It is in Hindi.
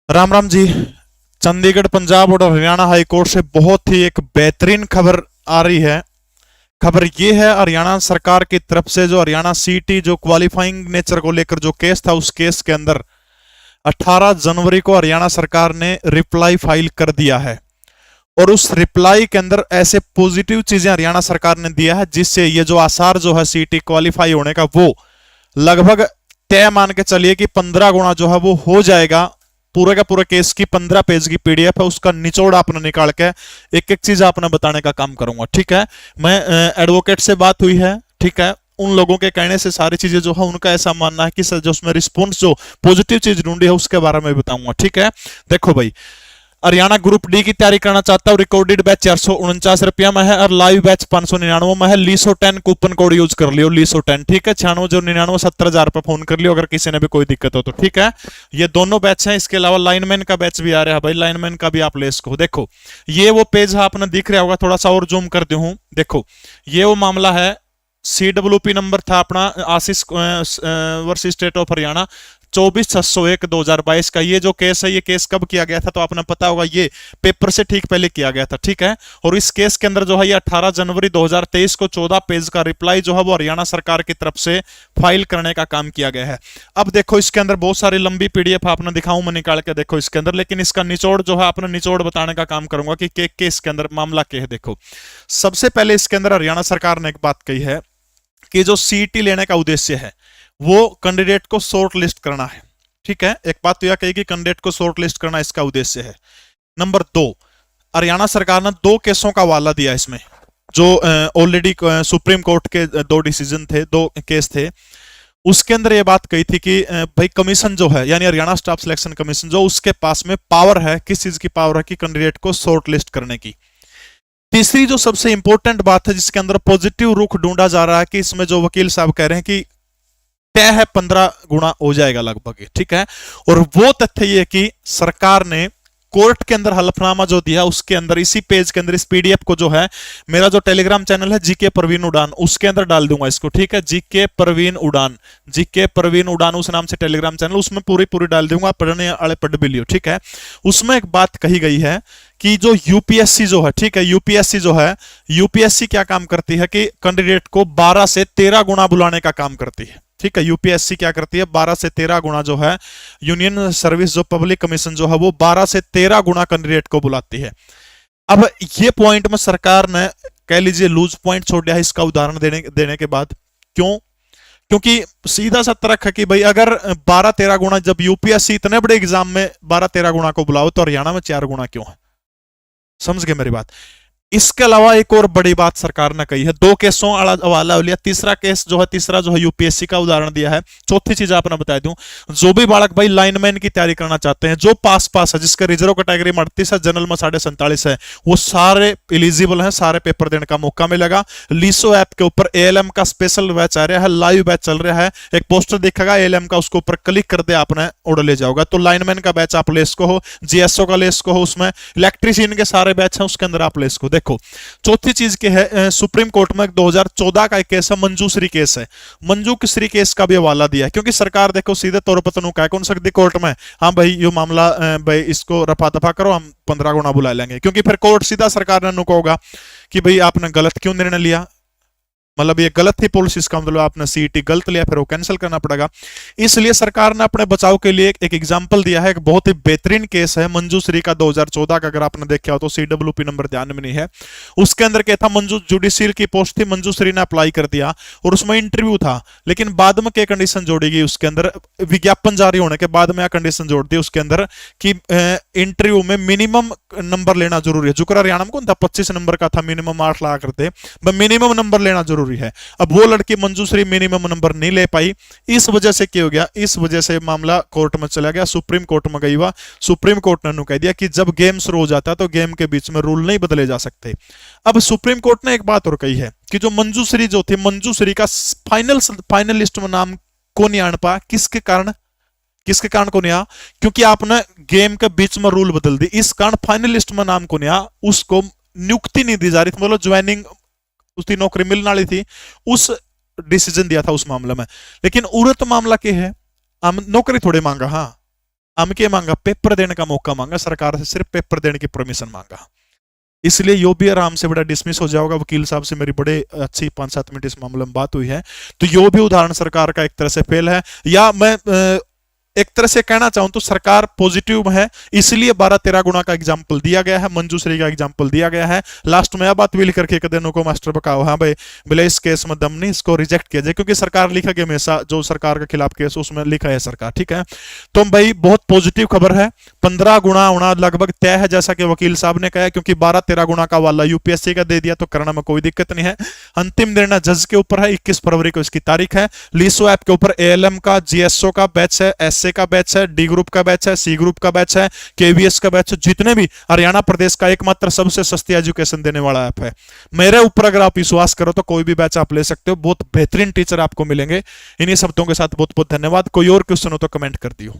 राम राम जी। चंडीगढ़ पंजाब और हरियाणा हाई कोर्ट से बहुत ही एक बेहतरीन खबर आ रही है। खबर ये है हरियाणा सरकार की तरफ से जो हरियाणा सीटी जो क्वालिफाइंग नेचर को लेकर जो केस था, उस केस के अंदर 18 जनवरी को हरियाणा सरकार ने रिप्लाई फाइल कर दिया है। और उस रिप्लाई के अंदर ऐसे पॉजिटिव चीजें हरियाणा सरकार ने दिया है जिससे ये जो आसार जो है सीटी क्वालिफाई होने का, वो लगभग तय मान के चलिए कि 15 गुना जो है वो हो जाएगा। पूरे का पूरा केस की 15 पेज की पीडीएफ है, उसका निचोड़ आपने निकाल के एक एक चीज आपने बताने का काम करूंगा। ठीक है, मैं एडवोकेट से बात हुई है, ठीक है, उन लोगों के कहने से सारी चीजें जो है उनका ऐसा मानना है कि सर जो उसमें रिस्पॉन्स जो पॉजिटिव चीज ढूंढी है उसके बारे में बताऊंगा। ठीक है, देखो भाई, हरियाणा ग्रुप डी की तैयारी करना चाहता हूँ। रिकॉर्डेड बैच 449 रुपया में है और लाइव बैच 599 में है। लीसो 10 कूपन कोड यूज कर लियो, लीसो 10। ठीक है, 9699 70,000 रुपए फोन कर लियो अगर किसी ने भी कोई दिक्कत हो तो। ठीक है, ये दोनों बैच हैं। इसके अलावा लाइनमैन का बैच भी आ रहा है भाई, लाइनमैन का भी आप ले इसको। देखो ये वो पेज है, आपने दिख रहा होगा, थोड़ा सा और जूम कर दूं। देखो ये वो मामला है, CWP नंबर था अपना आशीष वर्सेस स्टेट ऑफ हरियाणा 24/601/2022 का। ये जो केस है, ये केस कब किया गया था तो आपने पता होगा, ये पेपर से ठीक पहले किया गया था। ठीक है, और इस केस के अंदर जो है ये 18 जनवरी 2023 को 14 पेज का रिप्लाई जो है वो हरियाणा सरकार की तरफ से फाइल करने का काम किया गया है। अब देखो इसके अंदर बहुत सारी लंबी पीडीएफ आपने दिखाऊं मैं निकाल के, देखो इसके अंदर, लेकिन इसका निचोड़ जो है आपने निचोड़ बताने का काम करूंगा कि केस के अंदर मामला क्या है। देखो सबसे पहले इसके अंदर हरियाणा सरकार ने एक बात कही है कि जो सीटी लेने का उद्देश्य है वो कैंडिडेट को शॉर्ट लिस्ट करना है। ठीक है, एक बात तो यह कही कि कैंडिडेट को शॉर्ट लिस्ट करना इसका उद्देश्य है। नंबर 2, हरियाणा सरकार ने 2 केसों का हवाला दिया इसमें, जो ऑलरेडी सुप्रीम कोर्ट के 2 डिसीजन थे, 2 केस थे। उसके अंदर यह बात कही थी कि भाई कमीशन जो है, यानी हरियाणा स्टाफ सिलेक्शन कमीशन, जो उसके पास में पावर है, किस चीज की पावर है कि कैंडिडेट को शॉर्ट लिस्ट करने की। तीसरी जो सबसे इंपॉर्टेंट बात है जिसके अंदर पॉजिटिव रुख ढूंढा जा रहा है कि इसमें जो वकील साहब कह रहे हैं कि तय है 15 गुना हो जाएगा लगभग। ठीक है, और वो तथ्य ये कि सरकार ने कोर्ट के अंदर हलफनामा जो दिया उसके अंदर, इसी पेज के अंदर, इस पीडीएफ को जो है, मेरा जो टेलीग्राम चैनल है जीके परवीन उड़ान, उसके अंदर डाल दूंगा इसको। ठीक है, जीके परवीन उड़ान, जीके परवीन उड़ान उस नाम से टेलीग्राम चैनल, उसमें पूरी पूरी डाल दूंगा, पढ़ने वाले पढ़ भी लियो। ठीक है, उसमें एक बात कही गई है कि जो यूपीएससी जो है, ठीक है, यूपीएससी जो है, यूपीएससी क्या काम करती है कि कैंडिडेट को 12 से 13 गुना बुलाने का काम करती है। ठीक है, यूपीएससी क्या करती है, 12 से 13 गुना जो है, यूनियन सर्विस जो पब्लिक कमीशन जो है वो 12 से 13 गुना कैंडिडेट को बुलाती है। अब ये पॉइंट में सरकार ने कह लीजिए लूज पॉइंट छोड़ दिया है इसका उदाहरण देने के बाद। क्यों? क्योंकि सीधा सा तर्क है कि भाई अगर 12-13 गुना, जब यूपीएससी इतने बड़े एग्जाम में 12-13 गुना को बुलाओ तो हरियाणा में 4 गुना क्यों है? समझ गए मेरी बात? इसके अलावा एक और बड़ी बात सरकार ने कही है, 2 केसों हवाला लिया, तीसरा केस जो है, तीसरा जो है यूपीएससी का उदाहरण दिया है। चौथी चीज आपने बता दूं, जो भी बालक भाई लाइनमैन की तैयारी करना चाहते हैं, जो पास है, जिसका रिजर्व कैटेगरी में 38 है, जनरल में 47.5 है, वो सारे एलिजिबल हैं, सारे पेपर देने का मौका मिलेगा। लीसो ऐप के ऊपर एएलएम का स्पेशल बैच आ रहा है, लाइव बैच चल रहा है, एक पोस्टर दिखेगा एएलएम का, उसके ऊपर क्लिक कर दे आपने, ऑर्डर ले जाओगा। तो लाइनमैन का बैच आप ले इसको हो, जीएसओ का ले इसको हो, उसमें इलेक्ट्रीशियन के सारे बैच हैं उसके अंदर आप ले इसको। देखो चौथी चीज के है, सुप्रीम कोर्ट में 2014 का एक केस है, मंजूश्री केस है, मंजूश्री केस का भी हवाला दिया है। क्योंकि सरकार देखो सीधे तौर पर तो कह कौन सकती कोर्ट में, हाँ भाई ये मामला भाई इसको रफा दफा करो, हम 15 गुना बुला लेंगे, क्योंकि फिर कोर्ट सीधा सरकार ने नुका होगा कि भाई आपने गलत क्यों निर्णय लिया, मतलब ये गलत थी पॉलिसी, इसका मतलब आपने सीईटी गलत लिया, फिर वो कैंसिल करना पड़ेगा। इसलिए सरकार ने अपने बचाव के लिए एक एग्जांपल दिया है, एक बहुत ही बेहतरीन केस है मंजूश्री का 2014 का, अगर आपने देखा हो तो CWP नंबर ध्यान में नहीं है। उसके अंदर क्या था, मंजू जुडिशियल की पोस्ट थी, मंजूश्री ने अप्लाई कर दिया और उसमें इंटरव्यू था, लेकिन बाद में क्या कंडीशन जोड़ी गई उसके अंदर, विज्ञापन जारी होने के बाद में कंडीशन जोड़ दी उसके अंदर कि इंटरव्यू में मिनिमम नंबर लेना जरूरी है। जुकर हरियाणा में कौन था, 25 नंबर का था, मिनिमम 8 लाख करते, मिनिमम नंबर लेना जरूरी है। अब वो लड़की मंजूश्री मिनिमम नंबर नहीं ले पाई, इस वजह से क्या हो गया, इस वजह से मामला कोर्ट में चला गया, सुप्रीम कोर्ट में गई हुआ। सुप्रीम कोर्ट ने कह दिया कि जब गेम शुरू हो जाता है तो गेम के बीच में रूल नहीं बदले जा सकते। अब सुप्रीम कोर्ट ने एक बात और कही है कि जो मंजूश्री जो थी, मंजूश्री का फाइनल लिस्ट में नाम को नहीं आने पा, किसके कारण, किसके कारण को नहीं आ, क्योंकि आपने गेम के बीच में रूल बदल दी, इस कारण फाइनल लिस्ट में नाम को नहीं आ, उसको नियुक्ति नहीं दी जा रही थी, मतलब ज्वाइनिंग, उसकी नौकरी मिलने वाली थी, उस डिसीजन दिया था उस मामले में। लेकिन उरत मामला क्या है, हम नौकरी थोड़े मांगा, हाँ हम क्या मांगा, पेपर देने का मौका मांगा सरकार से, सिर्फ पेपर देने की परमिशन मांगा। इसलिए यो भी आराम से बड़ा डिसमिस हो जाएगा। वकील साहब से मेरी बड़े अच्छी 5-7 मिनट इस मामले में बात हुई है। तो यो भी उदाहरण सरकार का एक तरह से फेल है, या मैं एक तरह से कहना चाहूं तो सरकार पॉजिटिव है, इसलिए 12-13 गुना का एग्जाम्पल दिया गया है, मंजूश्री का एग्जाम्पल दिया गया है। लास्ट में यह बात भी लिख करके एक दिनों को मास्टर बकाओ, हाँ भाई बोले इस केस में दम नहीं, इसको रिजेक्ट किया जाए, क्योंकि सरकार लिखा कि हमेशा जो सरकार के खिलाफ केस उसमें लिखा है सरकार, ठीक है। तो भाई बहुत पॉजिटिव खबर है, 15 गुना होना लगभग तय है, जैसा कि वकील साहब ने कहा, क्योंकि 12-13 गुना का वाला यूपीएससी का दे दिया तो करने में कोई दिक्कत नहीं है। अंतिम निर्णय जज के ऊपर है, 21 फरवरी को इसकी तारीख है। लीसो ऐप के ऊपर एएलएम का, जीएसओ का बैच है, एसए का बैच है, डी ग्रुप का बैच है, सी ग्रुप का बैच है, केवीएस का बैच है, जितने भी हरियाणा प्रदेश का एकमात्र सबसे सस्ती एजुकेशन देने वाला ऐप है। मेरे ऊपर अगर आप विश्वास करो तो कोई भी बैच आप ले सकते हो, बहुत बेहतरीन टीचर आपको मिलेंगे। इन्हीं शब्दों के साथ बहुत बहुत धन्यवाद। कोई और क्वेश्चन हो तो कमेंट कर दियो।